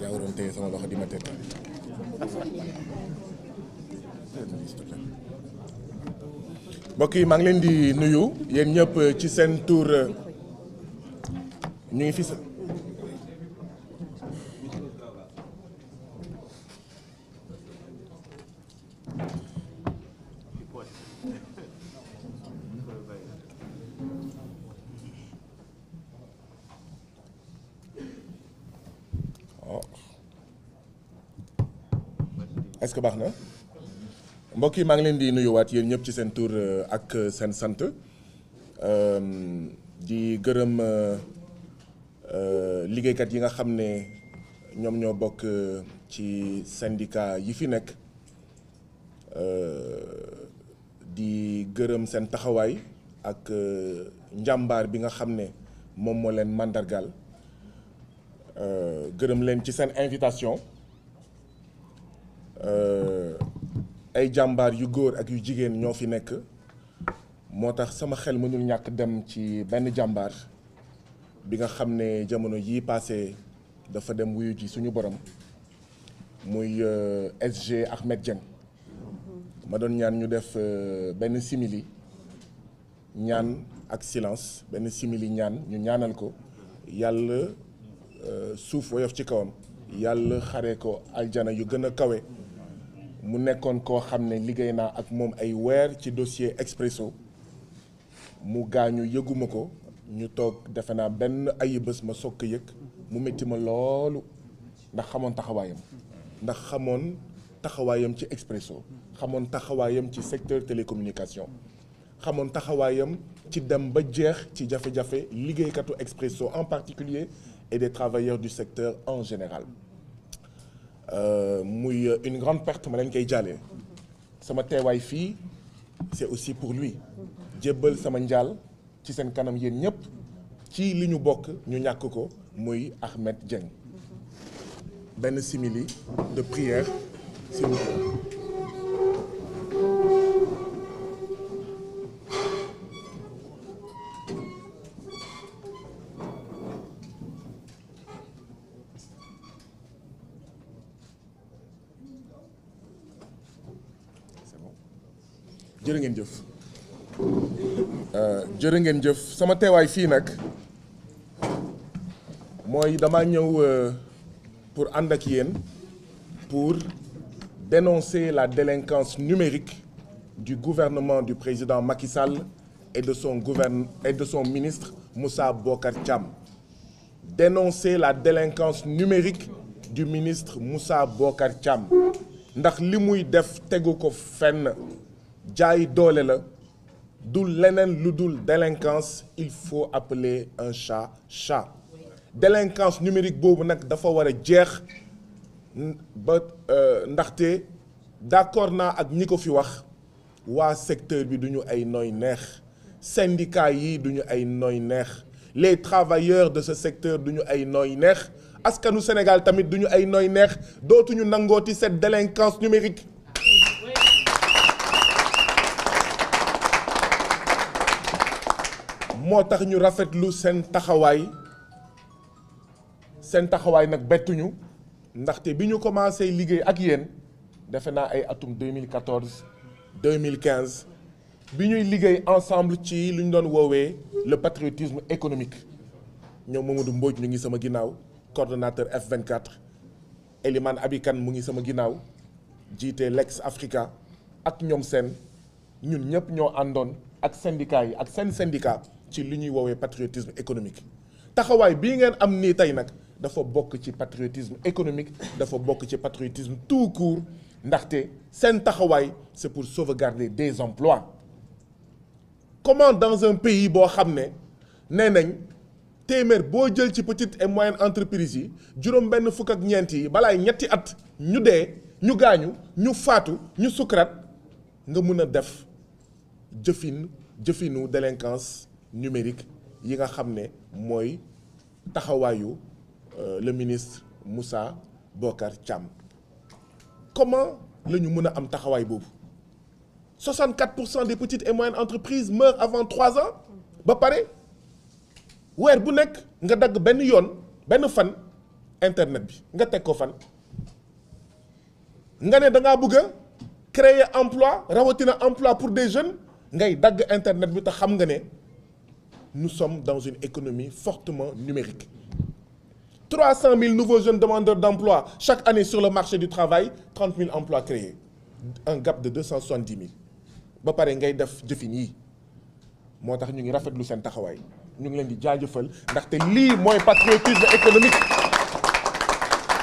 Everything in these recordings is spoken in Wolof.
yaa waroon téye sama loxo di ma tëdd. mbokk yi maa ngi leen di nuyu yéen ñëpp ci seen tour ñu ngi fi sa est-ce que baax na mbokk yi maa ngi leen di nuyuwaat yéen ñëpp ci seen tur ak seen sant di gërëm liggéeykat yi nga xam ne ñoom ñoo bokk ci syndicat yi fi nekk di gërëm seen taxawaay ak njàmbaar bi nga xam ne moom moo leen màndargaal gërëm leen ci seen invitation. ay jàmbaar yu góor ak yu jigéen ñoo fi nekk moo tax sama xel mënul ñàkk dem ci benn jàmbaar bi nga xam ne jamono yii passé dafa dem wuyu ji suñu borom muy SG Ahmed Dieng ma doon ñaan ñu def benn simili ñaan ak silence benn simili ñaan ñu ñaanal ko yàlla suuf woyof ci kawam yàlla xare ko aljana yu gën a kawe. mu nekkoon koo xam ne liggéey naa ak moom ay weer ci dossier Expresso mu gaañu yëguma ko ñu toog defe naa benn ayi bés ma soog ko yëg mu métti ma loolu ndax xamoon taxawaayam ci Expresso xamoon taxawaayam ci secteur télécommunication xamoon taxawaayam ci dem ba jeex ci jafe-jafe liggéeykatu Expresso en particulier et des travailleurs du secteur en général muy une grande perte ma leen koy jàllee sama teewaay fii c'est aussi pour lui jébbal sama njaal ci seen kanam yéen ñëpp ci li ñu bokk ñu ñàkk ko muy Ahmed Dieng benn simili de prière s'il vous plaît. jërë ngeen jëf jërë ngeen jëf sama teewaay fii nag mooy dama ñëw pour ànd ak yéen pour dénoncer la délinquance numérique du gouvernement du président Macky Sall et de son ministre Moussa Bocar Thiam. Dénoncer la délinquance numérique du ministre Moussa Bocar Thiam ndax li muy def tegu ko fenn. jaay doole la du leneen lu dul délinquance il faut appeler un chat chat délinquance numérique boobu nag dafa war a jeex ba ndaxte d'accord naa ak ñi ko fi wax waa secteur bi duñu ay nooy neex syndicat yi duñu ay nooy neex les travailleurs de ce secteur duñu ay nooy neex askanu Sénégal tamit duñu ay nooy neex dootuñu nangooti cette délinquance numérique. moo tax ñu rafetlu seen taxawaay nag bettuñu ndaxte bi ñu commencé liggéey ak yéen defe naa ay atum 2014 2015 bi ñuy liggéey ensemble ci lu ñu doon woowee le patriotisme économique ñoom Mamadou Mbodj ñu ngi sama ginnaaw coordonnateur F24 Elimane Abikan mu ngi sama ginnaaw jiite Lex Africa ak ñoom seen ñun ñëpp ñoo àndoon ak syndicat yi ak seen syndicat ci li ñuy woowee patriotisme économique taxawaay bii ngeen am nii tey nag dafa bokk ci patriotisme économique dafa bokk ci patriotisme tout court ndaxte seen taxawaay c'est pour sauvegarder des emplois. Comment dans un pays boo xam ne nee nañ téeméer boo jël ci petite et moyenne entreprise yi juróom benn fukk ak ñeent yi balaay ñetti at ñu dee ñu gaañu ñu faatu ñu sukuraat nga mën a def jëfinu délinquance numérique yi nga xam ne mooy taxawaayu le ministre Moussa Bocar Thiam. Comment la ñu mën a am taxawaay boobu 64% des petites et moyennes entreprises meurent avant 3 ans ba pare weer bu nekk nga dagg benn yoon benn fan internet bi nga teg ko fan nga ne da ngaa bëgg a créer emploi rawatina emploi pour des jeunes ngay dagg internet bi te xam nga ne nous sommes dans une économie fortement numérique 300 000 nouveaux jeunes demandeurs d'emploi chaque année sur le marché du travail 30 000 emplois créés un gap de 270 000 ba pare ngay def jëfin yi moo tax ñu ngi rafetlu seen taxawaay ñu ngi leen di jaajëfal ndaxte lii mooy patriotisme économique.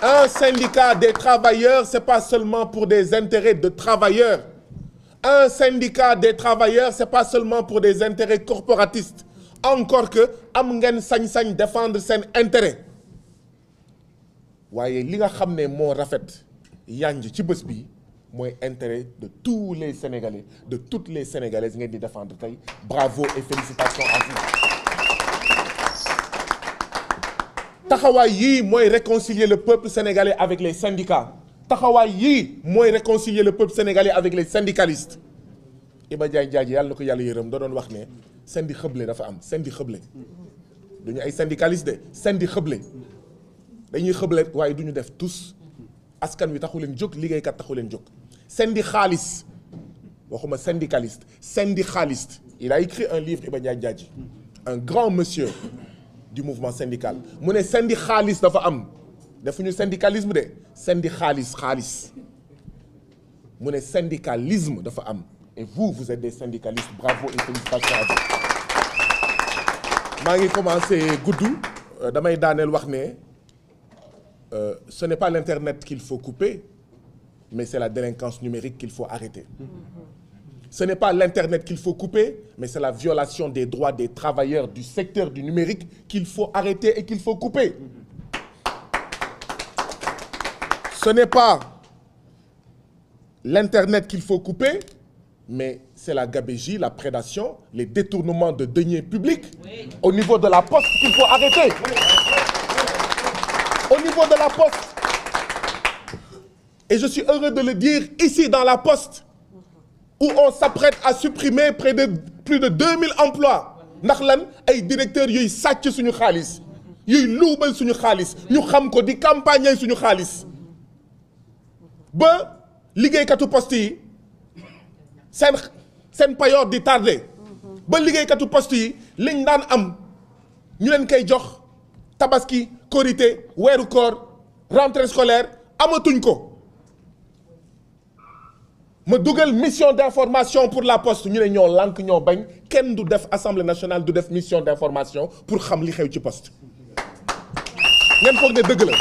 Un syndicat des travailleurs, c'est pas seulement pour des intérêts de travailleurs. Un syndicat des travailleurs, c'est pas seulement pour des intérêts corporatistes. Encore que am ngeen sañ-sañ défendre seen intérêt. waaye li nga xam ne moo rafet yanj ci bés bi mooy intérêt de tous les Sénégalais, de toutes les Sénégalaises ngeen di défendre tey. Bravo et félicitations à vous. taxawaay yii mooy réconcilier le peuple sénégalais avec les syndicats taxawaay yii mooy réconcilier le peuple sénégalais avec les syndicalistes Iba Ndiaye Diadji yàlla na ko yàlla yërëm da doon wax ne sendi xëble dafa am sendi xëble duñu ay syndicalistes de sendi xëble dañuy xëble waaye duñu def tous askan wi taxu leen jóg liggéeykat taxu leen jóg sendi xaalis waxuma syndicaliste syndicaliste il a écrit un livre Iba Ndiaye Diadji un grand monsieur du mouvement syndical mu ne sendi xaalis dafa am defuñu syndicalisme de sendi xaalis mu ne syndicalisme dafa am et vous êtes des syndicalistes bravo et félicitations à vous. maa ngi commencé gudd damay daaneel wax ne ce n'est pas l'internet qu'il faut couper mais c'est la délinquance numérique qu'il faut arrêter. Ce n'est pas l'internet qu'il faut couper, mais c'est la violation des droits des travailleurs du secteur du numérique qu'il faut arrêter et qu'il faut couper. Ce n'est pas l'internet qu'il faut couper, mais c'est la gabegie, la prédation, les détournements de deniers publics au niveau de la poste qu'il faut arrêter. Au niveau de la poste. Et je suis heureux de le dire ici dans la poste. Où on s'apprête à supprimer plus de 2000 emplois ndax lan ay directeurs yuy sàcc suñu xaalis yuy luubal suñu xaalis ñu xam ko di campagne suñu xaalis ba liggéeykatu poste yi seen payoor di tardé ba liggéeykatu poste yi liñ daan am ñu leen koy jox tabaski korité weeru koor rentrée scolaire amatuñ ko. ma dugal mission d'information pour la poste ñu ne ñoo lànk ñoo bañ kenn du def assemblée nationale du def mission d'information pour xam li xew ci poste ngeen foog ne dëgg la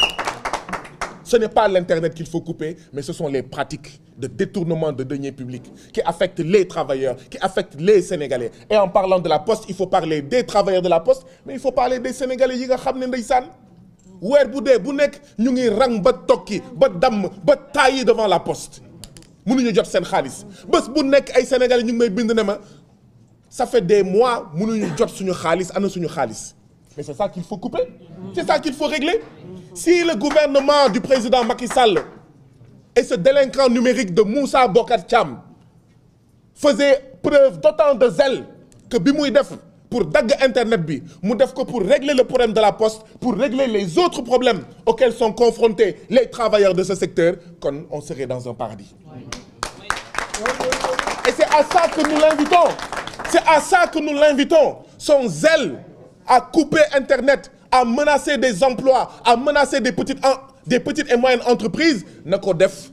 ce n'est pas l'internet qu'il faut couper mais ce sont les pratiques de détournement de deniers publics qui affectent les travailleurs qui affectent les Sénégalais et en parlant de la poste il faut parler des travailleurs de la poste mais il faut parler des Sénégalais yi nga xam ne ndeysaan weer bu dee bu nekk ñu ngi rang ba tokki ba damm ba tàyyi devant la poste mënuñu jot seen xaalis bés bu nekk ay Sénégalais ñu ngi may bind ne ma ça fait des mois mënuñu jot suñu xaalis ana suñu xaalis mais c'est ça qu'il faut couper c'est ça qu'il faut régler si le gouvernement du président Macky Sall et ce délinquant numérique de Moussa Bocar Thiam faisait preuve d'autant de zèle que bi muy def pour dagg internet bi mu def ko pour régler le problème de la poste pour régler les autres problèmes auxquels sont confrontés les travailleurs de ce secteur kon on serait dans un paradis. Et c'est à ça que nous l'invitons. C'est à ça que nous l'invitons. Son zèle à couper internet, à menacer des emplois, à menacer des petites et moyennes entreprises na ko def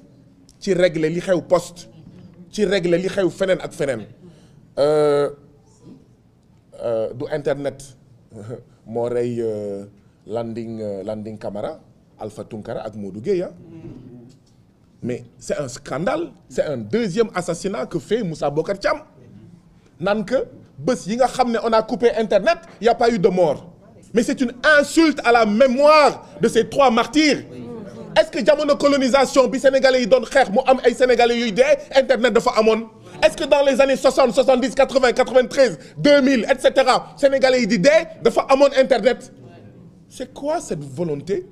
ci régler li xew poste ci régler li xew feneen ak feneen. Du internet moo rey Landing Camara Alpha Tunkara ak Modou Gueye mais c'est un scandale c'est un deuxième assassinat que fait Moussa Bocar Thiam naan que bés yi nga xam ne on a coupé internet il y a pas eu de mort mais c'est une insulte à la mémoire de ces trois martyrs. Est-ce que jamono colonisation bi sénégalais yi doon xeex mu am ay sénégalais yuy dee internet dafa amoon? Est-ce que dans les années 60 70 80 93 2000 etc. sénégalais yi di dee dafa amoon internet? C'est quoi cette volonté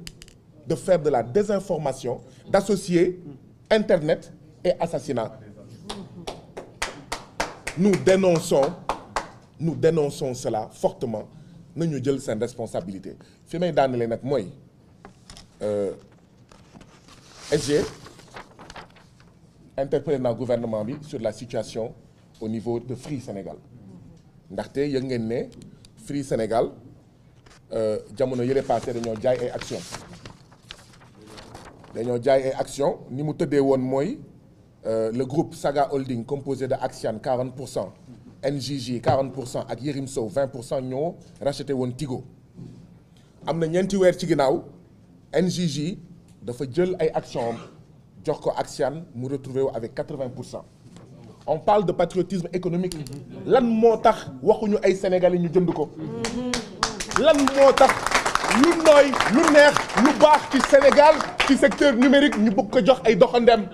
de faire de la désinformation, d'associer internet et assassinat? Nous dénonçons cela fortement. nañu jël seen responsabilité fi may daanale nag mooy SG interpellé naa gouvernement bi sur la situation au niveau de Free Sénégal ndaxte yëg ngeen ne Free Sénégal jamono yële passé dañoo jaay ay actions ni mu tëddee woon mooy le groupe Saga Holding composé de Axian 40%, NJJ 40% ak Yérim Sow 20% ñoo racheté woon Tigo am na ñeenti weer ci ginnaaw NJJ dafa jël ay actions jox ko Axian mu retrouvé wu avec 80%. On parle de patriotisme économique lan moo tax waxuñu ay Sénégalais ñu jënd ko lan moo tax lu nooy lu neex lu baax ci Sénégal ci secteur numérique ñu bëgg ko jox ay doxandem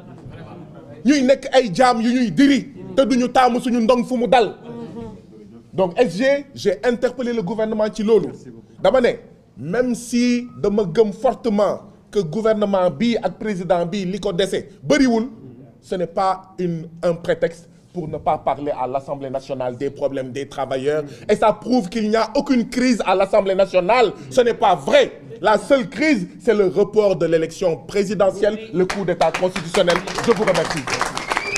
ñuy nekk ay jaam yu ñuy diri te duñu taamu suñu ndong fu mu dal. Donc SG j'ai interpellé le gouvernement ci loolu dama ne même si dama gëm fortement que gouvernement bii ak président bii li ko dese bëriwul ce n'est pas un prétexte pour ne pas parler à l'Assemblée nationale des problèmes des travailleurs et ça prouve qu'il n'y a aucune crise à l'Assemblée nationale. Ce n'est pas vrai. La seule crise, c'est le report de l'élection présidentielle, le coup d'État constitutionnel. Je vous remercie.